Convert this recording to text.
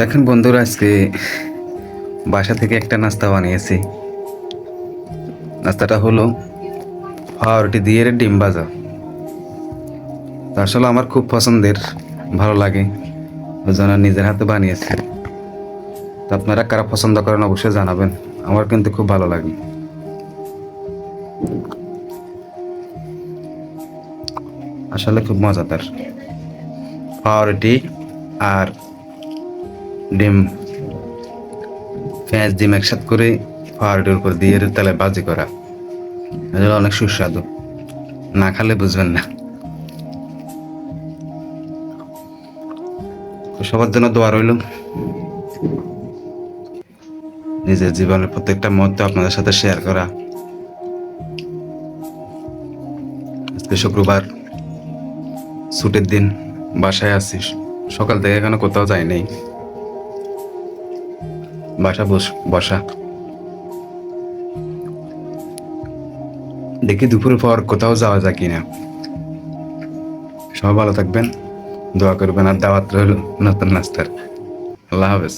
দেখেন বন্ধুরা, আজকে বাসা থেকে একটা নাস্তা বানিয়েছি। নাস্তাটা হলো পাউরুটি দিয়ে ডিম ভাজা। আসলে আমার খুব পছন্দের, ভালো লাগে, ওই জন্য নিজের হাতে বানিয়েছি। তো আপনারা কারা পছন্দ করেন অবশ্যই জানাবেন, আমার কিন্তু খুব ভালো লাগে। আসলে খুব মজাদার পাউরুটি আর ডিম, পেঁয়াজ ডিম একসাথে করে পাউরুটির উপর দিয়ে তেলে ভাজি করা, আসলে অনেক সুস্বাদু, না খেলে বুঝবেন না। তো সবার জন্য দোয়া রইল। নিজের জীবনের প্রত্যেকটা মুহূর্ত আপনাদের সাথে শেয়ার করা। আজকে শুক্রবার, ছুটির দিন, বাসায় আছি। সকাল থেকে এখনো কোথাও যাই নাই, বাসা বসা। দেখি দুপুরের পর কোথাও যাওয়া যায় কিনা। সবাই ভালো থাকবেন, দোয়া করবেন, আর দাওয়াত রইল নতুন নাস্তার। আল্লাহ হাফেজ।